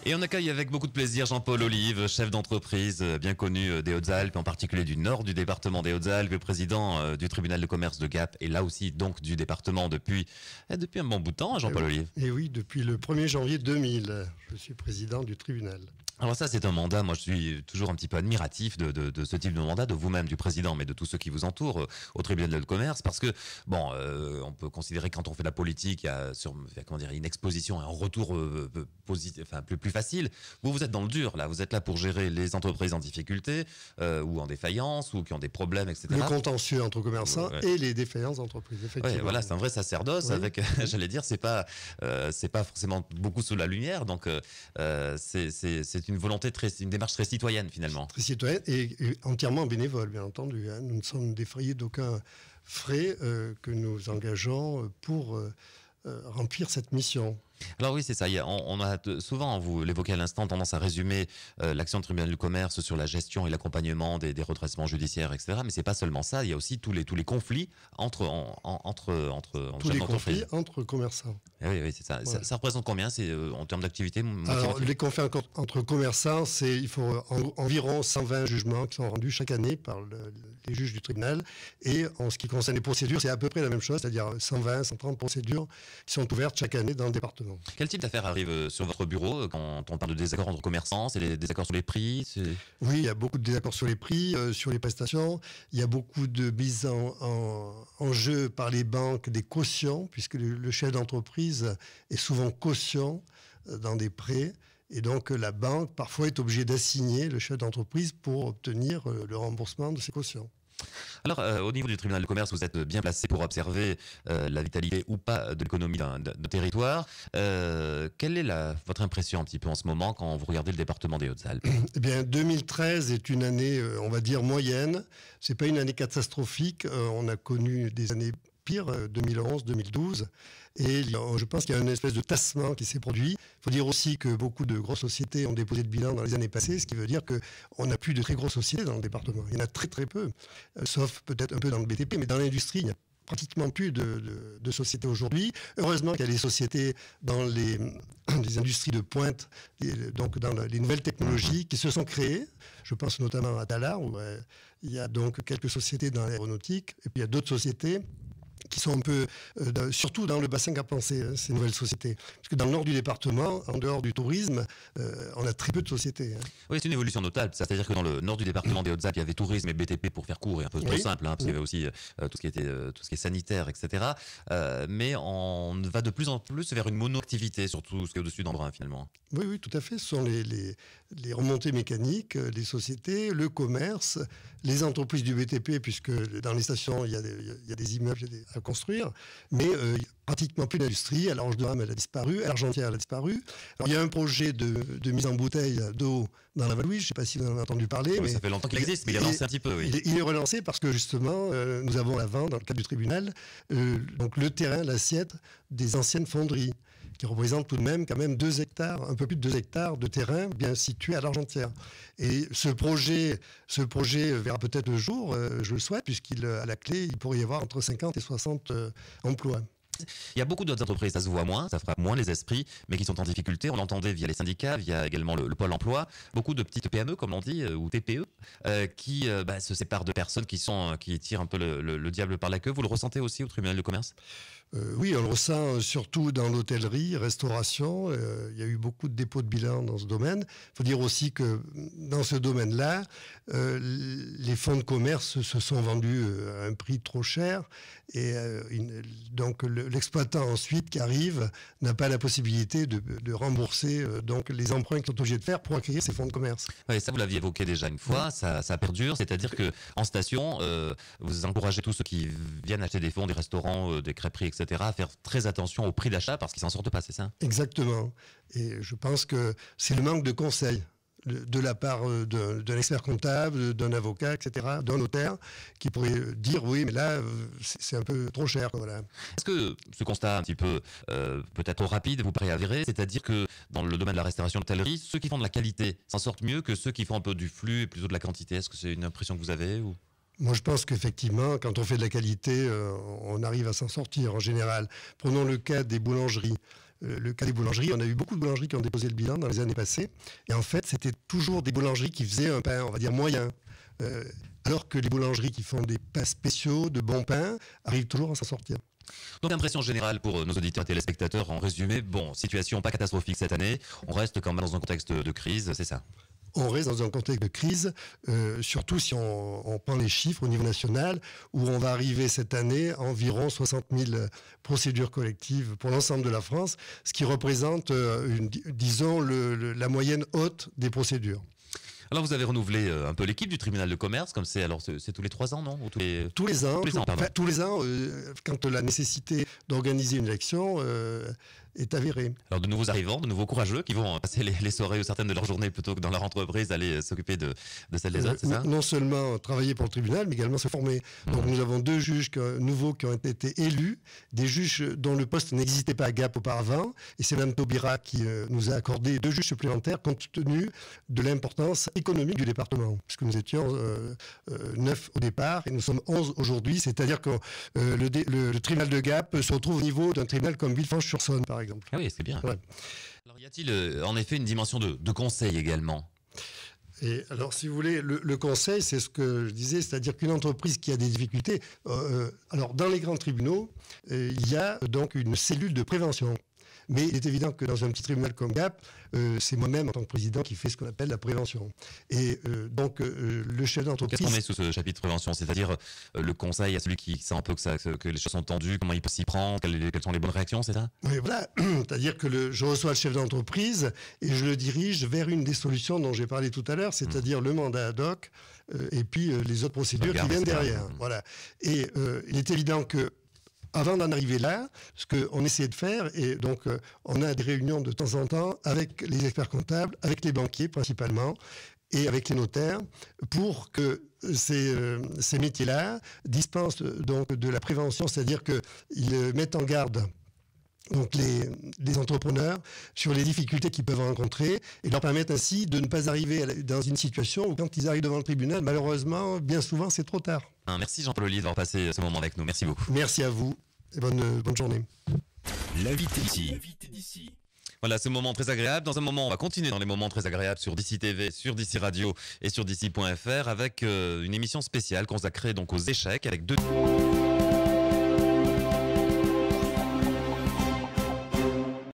Et on accueille avec beaucoup de plaisir Jean-Paul Olive, chef d'entreprise bien connu des Hautes-Alpes, en particulier du nord du département des Hautes-Alpes, président du tribunal de commerce de Gap, et là aussi donc du département depuis un bon bout de temps, Jean-Paul Olive. Et oui, depuis le 1er janvier 2000, je suis président du tribunal. Alors ça, c'est un mandat, moi je suis toujours un petit peu admiratif de ce type de mandat, de vous-même, du président, mais de tous ceux qui vous entourent au tribunal de commerce, parce que, bon, on peut considérer que quand on fait de la politique, il y a une exposition, un retour positif, enfin plus facile. Vous êtes dans le dur, là, vous êtes là pour gérer les entreprises en difficulté, ou en défaillance, ou qui ont des problèmes, etc. Le contentieux entre commerçants et les défaillances d'entreprises, effectivement. Ouais, voilà, c'est un vrai sacerdoce avec, j'allais dire, c'est pas forcément beaucoup sous la lumière, donc c'est une volonté une démarche très citoyenne finalement. Très citoyenne et entièrement bénévole, bien entendu. Hein. Nous ne sommes défrayés d'aucun frais que nous engageons pour remplir cette mission. Alors oui, c'est ça. On a souvent, vous l'évoquez à l'instant, tendance à résumer l'action du tribunal du commerce sur la gestion et l'accompagnement des redressements judiciaires, etc. Mais c'est pas seulement ça. Il y a aussi tous les conflits entre tous les conflits entre commerçants. Oui, c'est ça. Ouais. Ça représente combien en termes d'activité? Alors, les conflits entre commerçants, il faut environ 120 jugements qui sont rendus chaque année par les juges du tribunal. Et en ce qui concerne les procédures, c'est à peu près la même chose, c'est-à-dire 120, 130 procédures qui sont ouvertes chaque année dans le département. Quel type d'affaires arrive sur votre bureau quand on parle de désaccords entre commerçants? C'est les désaccords sur les prix? Oui, il y a beaucoup de désaccords sur les prix, sur les prestations. Il y a beaucoup de mises en jeu par les banques des cautions, puisque le chef d'entreprise est souvent caution dans des prêts. Et donc la banque, parfois, est obligée d'assigner le chef d'entreprise pour obtenir le remboursement de ses cautions. Alors, au niveau du tribunal de commerce, vous êtes bien placé pour observer la vitalité ou pas de l'économie d'un territoire. Quelle est votre impression un petit peu en ce moment quand vous regardez le département des Hautes-Alpes? Eh bien, 2013 est une année, on va dire, moyenne. C'est pas une année catastrophique. On a connu des années pire, 2011, 2012. Et je pense qu'il y a une espèce de tassement qui s'est produit. Il faut dire aussi que beaucoup de grosses sociétés ont déposé de bilan dans les années passées, ce qui veut dire qu'on n'a plus de très grosses sociétés dans le département. Il y en a très très peu, sauf peut-être un peu dans le BTP, mais dans l'industrie, il n'y a pratiquement plus de sociétés aujourd'hui. Heureusement qu'il y a des sociétés dans les industries de pointe, donc dans les nouvelles technologies qui se sont créées. Je pense notamment à Talar, où il y a donc quelques sociétés dans l'aéronautique, et puis il y a d'autres sociétés qui sont un peu, surtout dans le bassin garpençais, ces nouvelles sociétés. Parce que dans le nord du département, en dehors du tourisme, on a très peu de sociétés. Hein. Oui, c'est une évolution notable. C'est-à-dire que dans le nord du département des Hautes-Alpes, il y avait tourisme et BTP pour faire court et un peu trop simple, parce qu'il y avait aussi tout ce qui est sanitaire, etc. Mais on va de plus en plus vers une monoactivité, surtout ce qui est au-dessus d'Embrun, finalement. Oui, tout à fait. Ce sont les remontées mécaniques, les sociétés, le commerce, les entreprises du BTP, puisque dans les stations, il y a des immeubles à construire, mais pratiquement plus d'industrie. À l'Ange de Rame, elle a disparu. À l'Argentière, elle a disparu. Alors, il y a un projet de mise en bouteille d'eau dans la Valouise. Je ne sais pas si vous en avez entendu parler. Oui, ça fait longtemps qu'il existe, mais il est relancé un petit peu. Oui. Il est relancé parce que, justement, nous avons à vendre, dans le cadre du tribunal, donc le terrain, l'assiette des anciennes fonderies, qui représente tout de même quand même 2 hectares, un peu plus de 2 hectares de terrain bien situé à l'Argentière. Et ce projet verra peut-être le jour, je le souhaite, puisqu'à la clé, il pourrait y avoir entre 50 et 60 emplois. Il y a beaucoup d'autres entreprises, ça se voit moins, ça frappe moins les esprits, mais qui sont en difficulté. On l'entendait via les syndicats, via également le pôle emploi. Beaucoup de petites PME, comme on dit, ou TPE, qui se séparent de personnes qui tirent un peu le diable par la queue. Vous le ressentez aussi au tribunal de commerce? Oui, on le ressent surtout dans l'hôtellerie, restauration. Il y a eu beaucoup de dépôts de bilan dans ce domaine. Il faut dire aussi que dans ce domaine-là, les fonds de commerce se sont vendus à un prix trop cher. Et donc l'exploitant ensuite qui arrive n'a pas la possibilité de rembourser donc les emprunts qu'ils sont obligés de faire pour acquérir ces fonds de commerce. Oui, ça vous l'aviez évoqué déjà une fois, ça perdure. C'est-à-dire qu'en station, vous encouragez tous ceux qui viennent acheter des fonds, des restaurants, des crêperies, etc., à faire très attention au prix d'achat parce qu'ils s'en sortent pas, c'est ça? Exactement. Et je pense que c'est le manque de conseils de la part d'un expert comptable, d'un avocat, etc., d'un notaire, qui pourrait dire oui, mais là, c'est un peu trop cher. Voilà. Est-ce que ce constat un petit peu peut-être trop rapide vous paraît avéré? C'est-à-dire que dans le domaine de la restauration de l'hôtellerie, ceux qui font de la qualité s'en sortent mieux que ceux qui font un peu du flux et plutôt de la quantité? Est-ce que c'est une impression que vous avez ou... Moi, je pense qu'effectivement, quand on fait de la qualité, on arrive à s'en sortir en général. Prenons le cas des boulangeries. le cas des boulangeries. On a eu beaucoup de boulangeries qui ont déposé le bilan dans les années passées. Et en fait, c'était toujours des boulangeries qui faisaient un pain, on va dire, moyen. Alors que les boulangeries qui font des pains spéciaux, de bons pains, arrivent toujours à s'en sortir. Donc, impression générale pour nos auditeurs et téléspectateurs, en résumé, bon, situation pas catastrophique cette année, on reste quand même dans un contexte de crise, c'est ça? On reste dans un contexte de crise, surtout si on prend les chiffres au niveau national, où on va arriver cette année à environ 60 000 procédures collectives pour l'ensemble de la France, ce qui représente, disons, la moyenne haute des procédures. Alors vous avez renouvelé un peu l'équipe du tribunal de commerce, comme c'est tous les 3 ans, non? Ou tous les ans, tous les ans, quand la nécessité d'organiser une élection est avérée. Alors de nouveaux arrivants, de nouveaux courageux qui vont passer les soirées ou certaines de leur journée plutôt que dans leur entreprise aller s'occuper de celles des autres, c'est ça? Non seulement travailler pour le tribunal, mais également se former. Donc nous avons 2 juges nouveaux qui ont été élus, des juges dont le poste n'existait pas à Gap auparavant, et c'est Mme Taubira qui nous a accordé 2 juges supplémentaires compte tenu de l'importance économique du département, puisque nous étions 9 au départ et nous sommes 11 aujourd'hui, c'est-à-dire que le tribunal de Gap se retrouve au niveau d'un tribunal comme Villefranche-sur-Saône, par exemple. Ah oui, c'est bien. Ouais. Alors y a-t-il en effet une dimension de conseil également? Et alors, si vous voulez, le conseil, c'est ce que je disais, c'est-à-dire qu'une entreprise qui a des difficultés, alors dans les grands tribunaux, il y a donc une cellule de prévention. Mais il est évident que dans un petit tribunal comme Gap, c'est moi-même en tant que président qui fait ce qu'on appelle la prévention. Et donc le chef d'entreprise... Qu'est-ce qu'on met sous ce chapitre prévention? C'est-à-dire le conseil à celui qui sent un peu que les choses sont tendues, comment il peut s'y prendre, quelles sont les bonnes réactions, c'est ça? Oui, voilà. C'est-à-dire que je reçois le chef d'entreprise et je le dirige vers une des solutions dont j'ai parlé tout à l'heure, c'est-à-dire le mandat ad hoc et puis les autres procédures qui viennent derrière. Voilà. Et il est évident que avant d'en arriver là, ce qu'on essaie de faire, et donc on a des réunions de temps en temps avec les experts comptables, avec les banquiers principalement, et avec les notaires, pour que ces métiers-là dispensent donc de la prévention, c'est-à-dire qu'ils mettent en garde donc les entrepreneurs sur les difficultés qu'ils peuvent rencontrer et leur permettent ainsi de ne pas arriver dans une situation où quand ils arrivent devant le tribunal, malheureusement, bien souvent, c'est trop tard. Merci Jean-Paul Ollier d'avoir passé ce moment avec nous. Merci beaucoup. Merci à vous et bonne journée. L'invité d'ici. Voilà, ce moment très agréable. Dans un moment, on va continuer dans les moments très agréables sur DC TV, sur DC Radio et sur DC.fr avec une émission spéciale consacrée donc aux échecs avec 2...